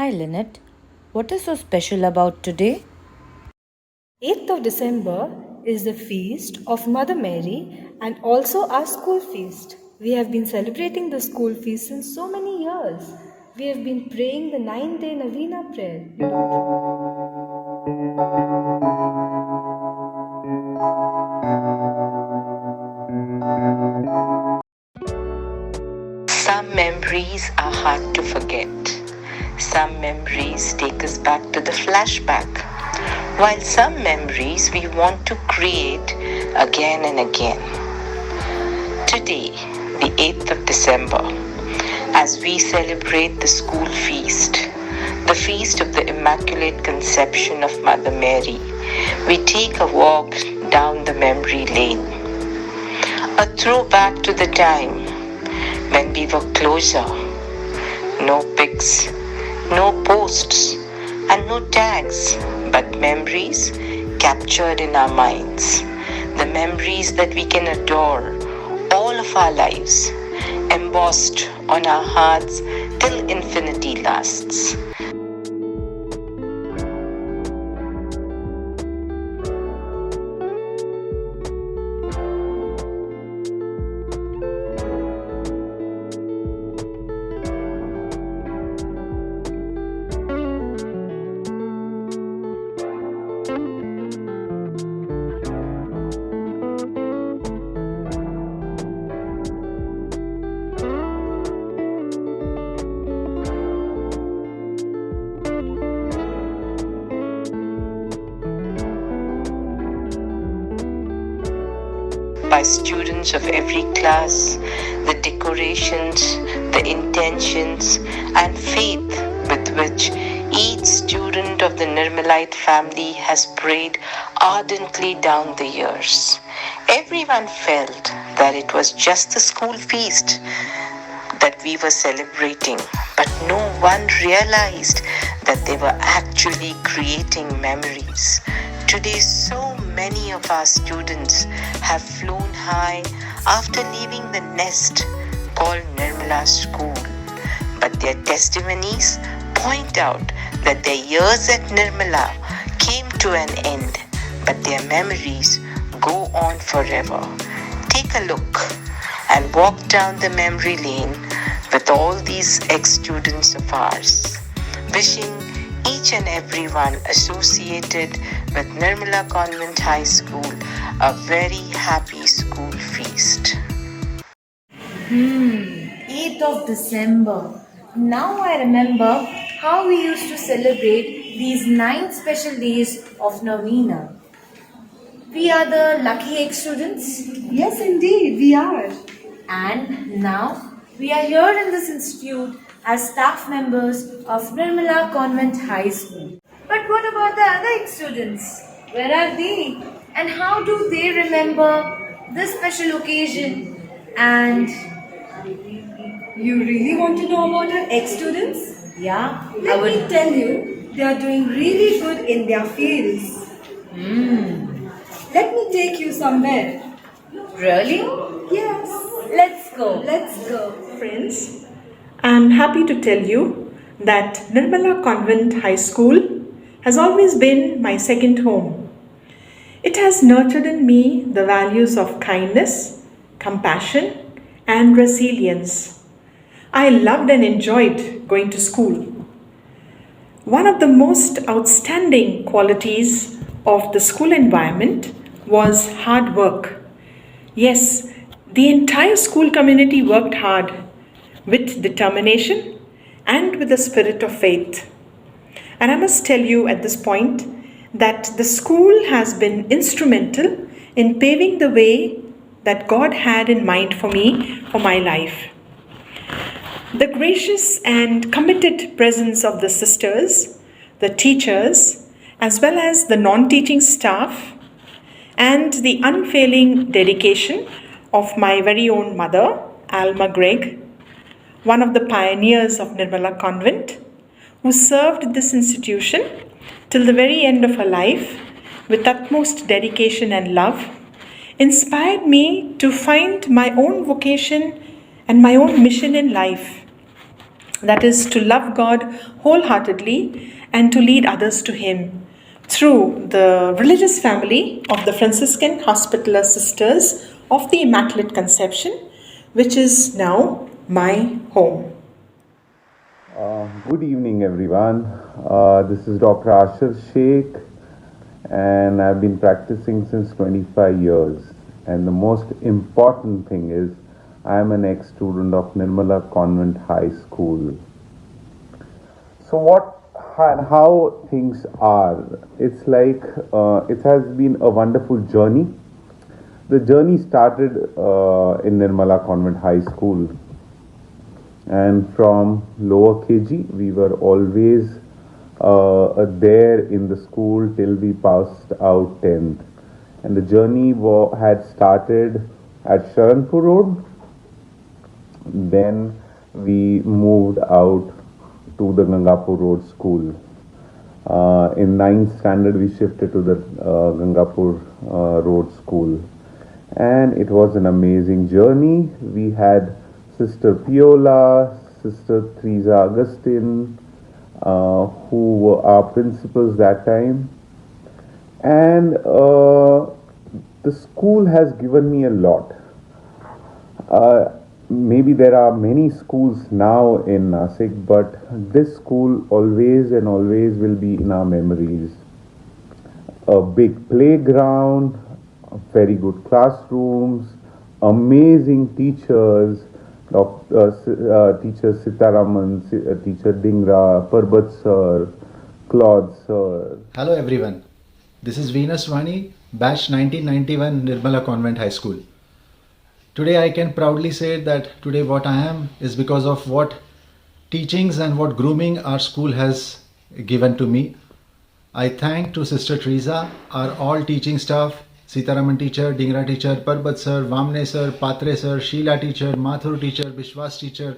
Hi Lynette, what is so special about today? 8th of December is the feast of Mother Mary and also our school feast. We have been celebrating the school feast since so many years. We have been praying the 9-day Novena prayer. You don't? Some memories are hard to forget. Some memories take us back to the flashback, while some memories we want to create again and again. Today, the 8th of December, as we celebrate the school feast, the feast of the Immaculate Conception of Mother Mary, we take a walk down the memory lane. A throwback to the time when we were closer. No pics, no posts, and no tags, but memories captured in our minds. The memories that we can adore all of our lives, embossed on our hearts till infinity lasts. By students of every class, the decorations, the intentions, and faith with which each student of the Nirmalite family has prayed ardently down the years. Everyone felt that it was just a school feast that we were celebrating, but no one realized that they were actually creating memories. Today, so many of our students have flown high after leaving the nest called Nirmala School. But their testimonies point out that their years at Nirmala came to an end, but their memories go on forever. Take a look and walk down the memory lane with all these ex-students of ours. Wishing each and everyone associated with Nirmala Convent High School a very happy school feast. 8th of December. Now I remember how we used to celebrate these 9 special days of Novena. We are the lucky ex students. Yes, indeed, we are. And now we are here in this institute as staff members of Nirmala Convent High School. But what about the other students? Where are they? And how do they remember this special occasion? And You really want to know about our ex-students? yeah, Let me tell you, they are doing really good in their fields. Let me take you somewhere. really? Yes, Let's go. let's go. Friends, I'm happy to tell you that Nirmala Convent High School has always been my second home. It has nurtured in me the values of kindness, compassion, and resilience. I loved and enjoyed going to school. One of the most outstanding qualities of the school environment was hard work. Yes, the entire school community worked hard with determination and with a spirit of faith. And I must tell you at this point that the school has been instrumental in paving the way that God had in mind for me for my life. The gracious and committed presence of the sisters, the teachers, as well as the non teaching staff, and the unfailing dedication of my very own mother, Alma Gregg, one of the pioneers of Nirmala Convent, who served this institution till the very end of her life with utmost dedication and love, inspired me to find my own vocation and my own mission in life. that is, to love God wholeheartedly and to lead others to Him through the religious family of the Franciscan Hospitaller Sisters of the Immaculate Conception, which is now my home. Good evening, everyone. This is Dr. Ashir Sheikh, and I've been practicing since 25 years. And the most important thing is, I'm an ex-student of Nirmala Convent High School. So how things are? It's like it has been a wonderful journey. The journey started in Nirmala Convent High School. And from lower KG, we were always there in the school till we passed out 10th. And the journey had started at Sharanpur Road. Then we moved out to the Gangapur Road School. In 9th standard, we shifted to the Gangapur Road School. And it was an amazing journey. We had Sister Piola, Sister Teresa Augustine, who were our principals that time. And the school has given me a lot. Maybe there are many schools now in Nasik, but this school always and always will be in our memories. A big playground, very good classrooms, amazing teachers, teacher Sitaraman, teacher Dingra, Parbat sir, Claude sir. Hello everyone, this is Venus Vani, batch 1991 Nirmala Convent High School. Today I can proudly say that today what I am is because of what teachings and what grooming our school has given to me. I thank to Sister Teresa, our all teaching staff, Sitaraman teacher, Dingra teacher, Parbat sir, Vamne sir, Patre sir, Sheila teacher, Mathur teacher, Vishwas teacher,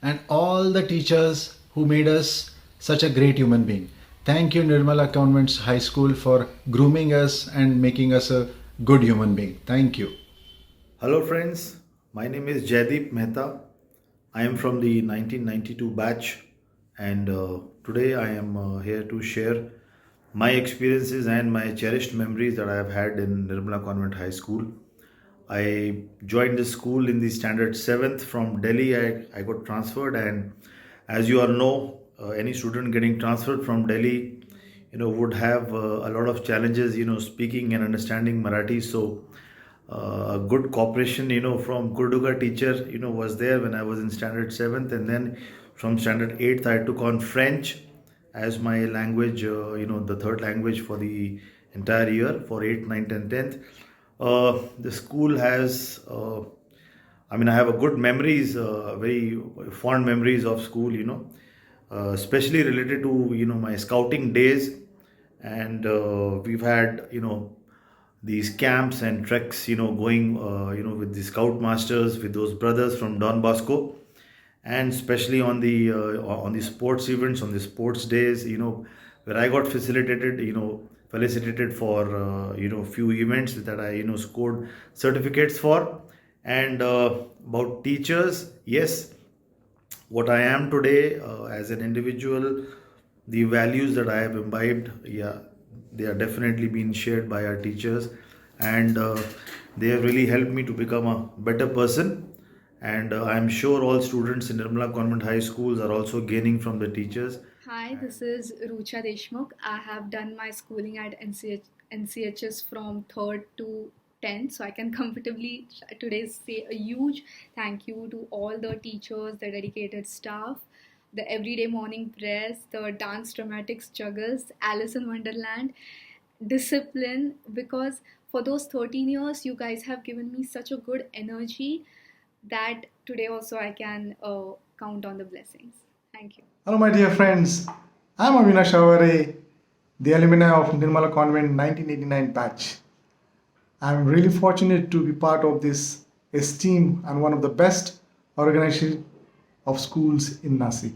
and all the teachers who made us such a great human being. Thank you Nirmala Convent High School for grooming us and making us a good human being. Thank you. Hello friends, my name is Jaideep Mehta. I am from the 1992 batch, and today I am here to share my experiences and my cherished memories that I have had in Nirmala Convent High School. I joined the school in the standard 7th from Delhi. I got transferred, and as you all know, any student getting transferred from Delhi, would have a lot of challenges, speaking and understanding Marathi. So a good cooperation, from Gurduga teacher, was there when I was in standard 7th, and then from standard 8th I took on French as my language, the third language for the entire year for 8th, 9th and 10th. The school has, I have a good memories, very fond memories of school, especially related to, my scouting days. And we've had, these camps and treks, going, with the scout masters, with those brothers from Don Bosco, and especially on the sports events, on the sports days, where I got felicitated for, few events that I, scored certificates for. And about teachers, yes, what I am today as an individual, the values that I have imbibed, they are definitely being shared by our teachers, and they have really helped me to become a better person. And I'm sure all students in Nirmala Convent High Schools are also gaining from the teachers. Hi, this is Rucha Deshmukh. I have done my schooling at NCHS from 3rd to 10th, so I can comfortably today say a huge thank you to all the teachers, the dedicated staff, the everyday morning prayers, the dance dramatics juggles, Alice in Wonderland, discipline, because for those 13 years you guys have given me such a good energy that today also I can count on the blessings. Thank you. Hello my dear friends, I am Avinash Avare, the alumni of Nirmala Convent 1989 batch. I am really fortunate to be part of this esteemed and one of the best organization of schools in Nasik.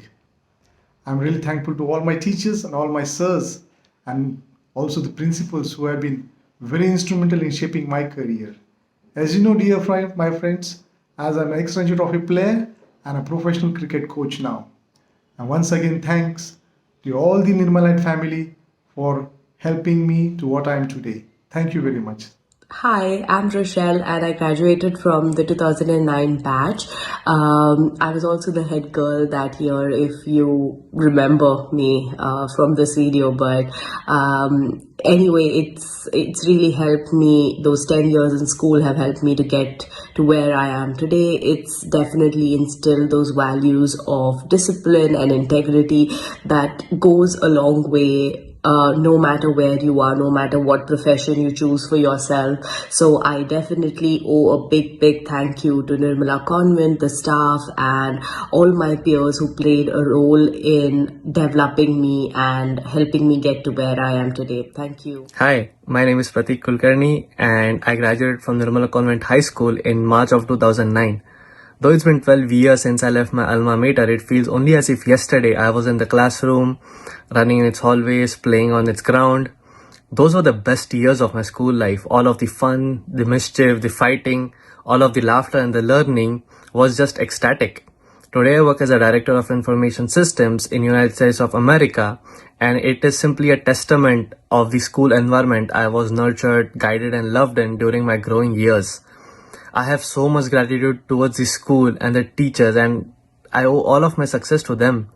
I am really thankful to all my teachers and all my sirs, and also the principals who have been very instrumental in shaping my career. As you know, my friends, as I'm an ex-Ranji Trophy player and a professional cricket coach now. And once again, thanks to all the Nirmalite family for helping me to what I am today. Thank you very much. Hi, I'm Rochelle and I graduated from the 2009 batch. I was also the head girl that year, if you remember me from this video. But anyway, it's really helped me. Those 10 years in school have helped me to get to where I am today. It's definitely instilled those values of discipline and integrity that goes a long way. No matter where you are, no matter what profession you choose for yourself. So I definitely owe a big thank you to Nirmala Convent, the staff, and all my peers who played a role in developing me and helping me get to where I am today. Thank you. Hi, my name is Pratik Kulkarni and I graduated from Nirmala Convent High School in March of 2009. Though it's been 12 years since I left my alma mater, it feels only as if yesterday I was in the classroom, running in its hallways, playing on its ground. Those were the best years of my school life. All of the fun, the mischief, the fighting, all of the laughter and the learning was just ecstatic. Today I work as a Director of Information Systems in United States of America, and it is simply a testament of the school environment I was nurtured, guided and loved in during my growing years. I have so much gratitude towards the school and the teachers, and I owe all of my success to them.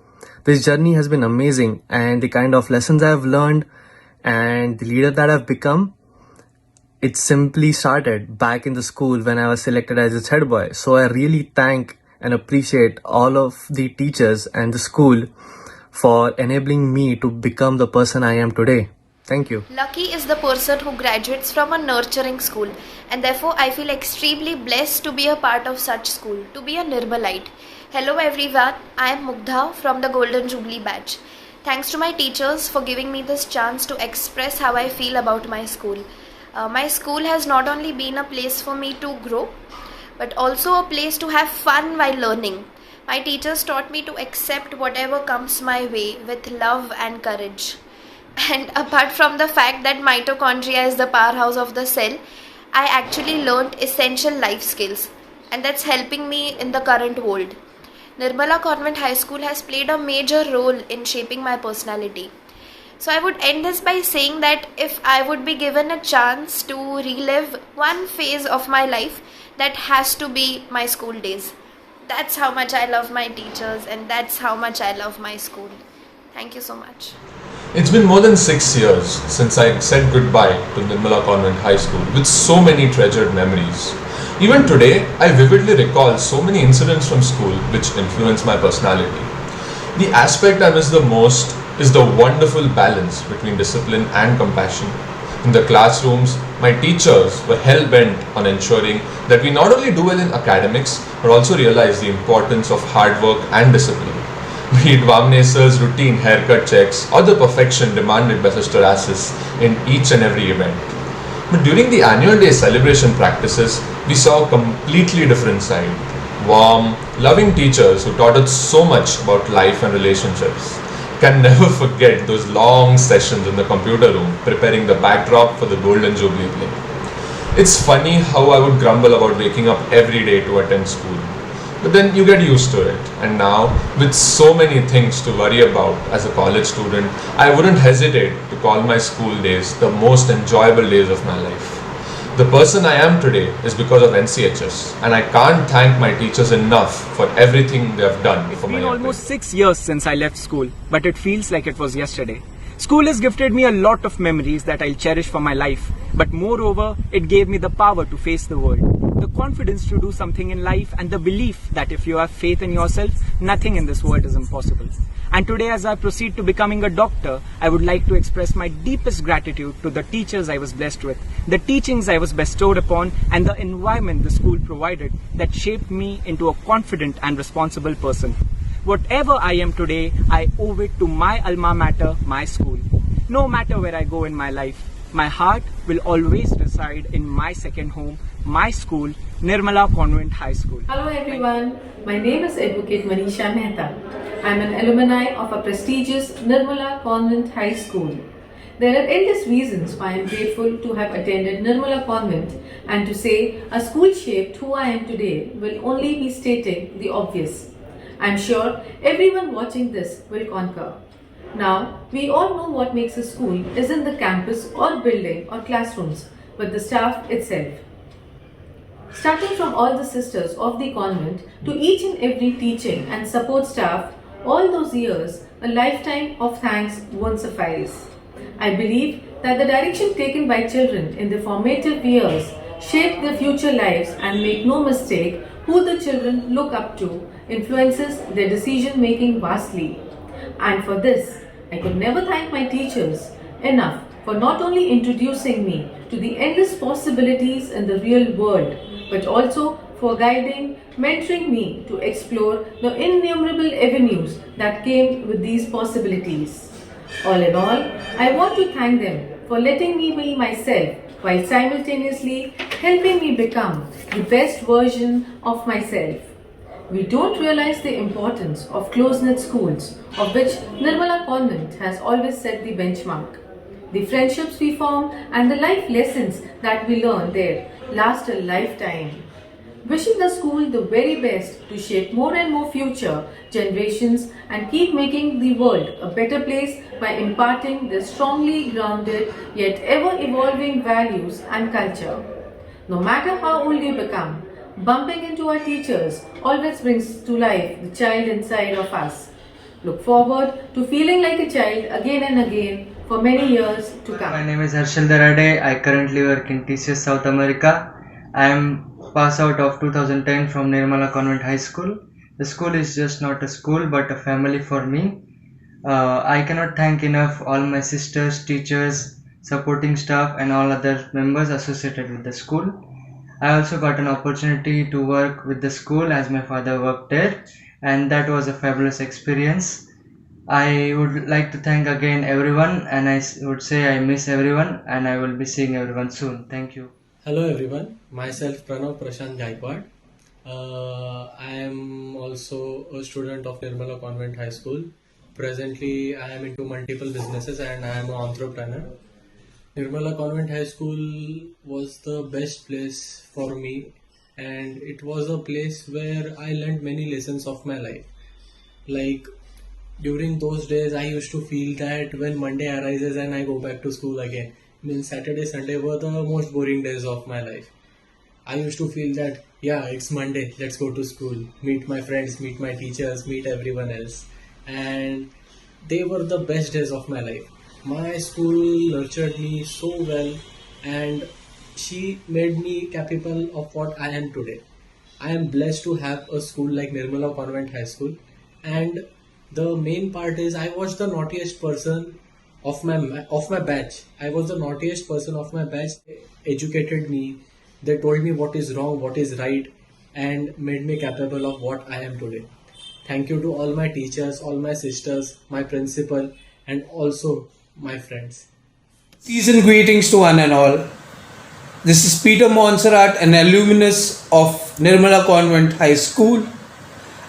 This journey has been amazing, and the kind of lessons I have learned and the leader that I've become, it simply started back in the school when I was selected as its head boy. So I really thank and appreciate all of the teachers and the school for enabling me to become the person I am today. Thank you. Lucky is the person who graduates from a nurturing school, and therefore I feel extremely blessed to be a part of such school, to be a Nirmalite. Hello everyone, I am Mugdha from the Golden Jubilee batch. Thanks to my teachers for giving me this chance to express how I feel about my school. My school has not only been a place for me to grow, but also a place to have fun while learning. My teachers taught me to accept whatever comes my way with love and courage. And apart from the fact that mitochondria is the powerhouse of the cell, I actually learned essential life skills, and that's helping me in the current world. Nirmala Convent High School has played a major role in shaping my personality. So I would end this by saying that if I would be given a chance to relive one phase of my life, that has to be my school days. That's how much I love my teachers, and that's how much I love my school. Thank you so much. It's been more than 6 years since I said goodbye to Nirmala Convent High School with so many treasured memories. Even today, I vividly recall so many incidents from school which influence my personality. The aspect I miss the most is the wonderful balance between discipline and compassion. In the classrooms, my teachers were hell-bent on ensuring that we not only do well in academics but also realize the importance of hard work and discipline. Be it Vamne sir's routine haircut checks or the perfection demanded by Sister Assis in each and every event. But during the annual day celebration practices, we saw a completely different side. Warm, loving teachers who taught us so much about life and relationships. Can never forget those long sessions in the computer room preparing the backdrop for the Golden Jubilee play. It's funny how I would grumble about waking up every day to attend school. But then you get used to it, and now with so many things to worry about as a college student, I wouldn't hesitate to call my school days the most enjoyable days of my life. The person I am today is because of NCHS, and I can't thank my teachers enough for everything they have done for my It's been almost 6 years since I left school, but it feels like it was yesterday. School has gifted me a lot of memories that I'll cherish for my life, but moreover, it gave me the power to face the world, the confidence to do something in life, and the belief that if you have faith in yourself, nothing in this world is impossible. And today, as I proceed to becoming a doctor, I would like to express my deepest gratitude to the teachers I was blessed with, the teachings I was bestowed upon, and the environment the school provided that shaped me into a confident and responsible person. Whatever I am today, I owe it to my alma mater, my school. No matter where I go in my life, my heart will always reside in my second home, my school, Nirmala Convent High School. Hello everyone, my name is Advocate Manisha Mehta. I am an alumni of a prestigious Nirmala Convent High School. There are endless reasons why I am grateful to have attended Nirmala Convent, and to say a school shaped who I am today will only be stating the obvious. I'm sure everyone watching this will concur. Now, we all know what makes a school isn't the campus or building or classrooms, but the staff itself. Starting from all the sisters of the convent to each and every teaching and support staff, all those years, a lifetime of thanks won't suffice. I believe that the direction taken by children in the formative years shape their future lives, and make no mistake, who the children look up to influences their decision making vastly. And for this, I could never thank my teachers enough for not only introducing me to the endless possibilities in the real world, but also for guiding, mentoring me to explore the innumerable avenues that came with these possibilities. All in all, I want to thank them for letting me be myself while simultaneously helping me become the best version of myself. We don't realize the importance of close-knit schools, of which Nirmala Convent has always set the benchmark. The friendships we form and the life lessons that we learn there last a lifetime. Wishing the school the very best to shape more and more future generations and keep making the world a better place by imparting their strongly grounded yet ever evolving values and culture. No matter how old you become, bumping into our teachers always brings to life the child inside of us. Look forward to feeling like a child again and again for many years to come. My name is Harshal Darade. I currently work in TCS South America. I am pass out of 2010 from Nirmala Convent High School. The school is just not a school but a family for me. I cannot thank enough all my sisters, teachers, supporting staff and all other members associated with the school. I also got an opportunity to work with the school as my father worked there, and that was a fabulous experience. I would like to thank again everyone, and I would say I miss everyone and I will be seeing everyone soon. Thank you. Hello everyone, myself Pranav Prashant Gaikwad. I am also a student of Nirmala Convent High School. Presently I am into multiple businesses and I am an entrepreneur. Nirmala Convent High School was the best place for me, and it was a place where I learned many lessons of my life. Like during those days I used to feel that when Monday arises and I go back to school again, means Saturday, Sunday were the most boring days of my life. I used to feel that, yeah, it's Monday, let's go to school, meet my friends, meet my teachers, meet everyone else. And they were the best days of my life. My school nurtured me so well, and she made me capable of what I am today. I am blessed to have a school like Nirmala Convent High School, and the main part is I was the naughtiest person of my batch. I was the naughtiest person of my batch. They educated me. They told me what is wrong, what is right, and made me capable of what I am today. Thank you to all my teachers, all my sisters, my principal, and also my friends. Season greetings to one and all. This is Peter Monserrat, an alumnus of Nirmala Convent High School.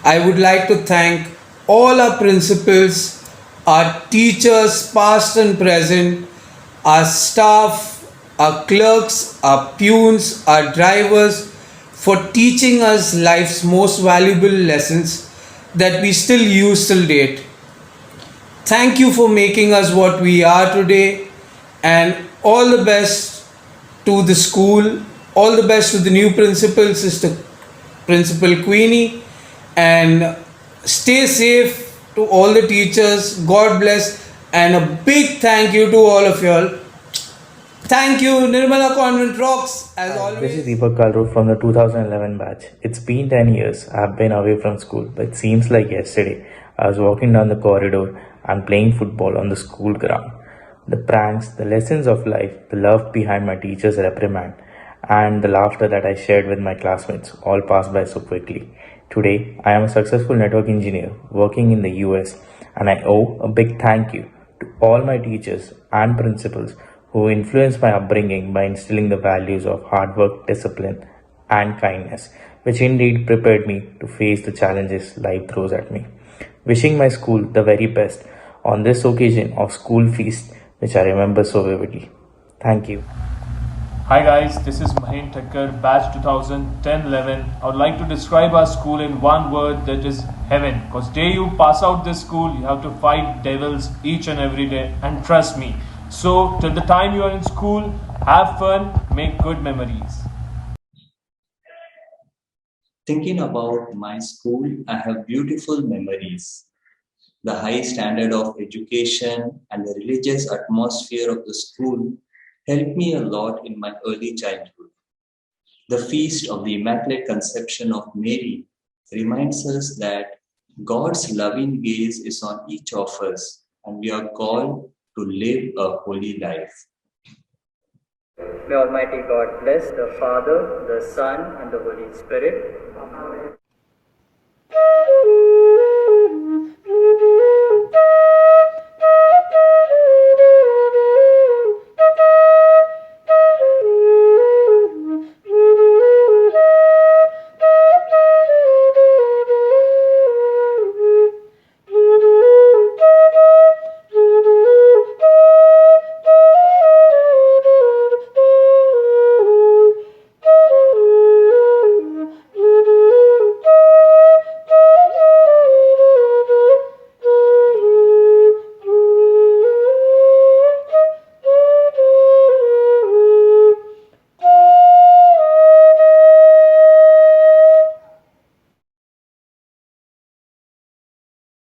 I would like to thank all our principals, our teachers past and present, our staff, our clerks, our peons, our drivers for teaching us life's most valuable lessons that we still use till date. Thank you for making us what we are today, and all the best to the school, all the best to the new principal, Sister Principal Queenie, and stay safe to all the teachers. God bless, and a big thank you to all of you all. Thank you. Nirmala Convent rocks as always. This is Deepak Kalru from the 2011 batch. It's been 10 years I've been away from school, but it seems like yesterday I was walking down the corridor and playing football on the school ground. The pranks, the lessons of life, the love behind my teacher's reprimand, and the laughter that I shared with my classmates all passed by so quickly. Today, I am a successful network engineer working in the US, and I owe a big thank you to all my teachers and principals who influenced my upbringing by instilling the values of hard work, discipline, and kindness, which indeed prepared me to face the challenges life throws at me. Wishing my school the very best on this occasion of school feast, which I remember so vividly. Thank you. Hi guys, this is Mahin Thakkar, batch 2010-11. I would like to describe our school in one word, that is heaven. Because day you pass out this school, you have to fight devils each and every day, and trust me. So till the time you are in school, have fun, make good memories. Thinking about my school, I have beautiful memories. The high standard of education and the religious atmosphere of the school helped me a lot in my early childhood. The feast of the Immaculate Conception of Mary reminds us that God's loving gaze is on each of us, and we are called to live a holy life. May Almighty God bless the Father, the Son, and the Holy Spirit. Amen.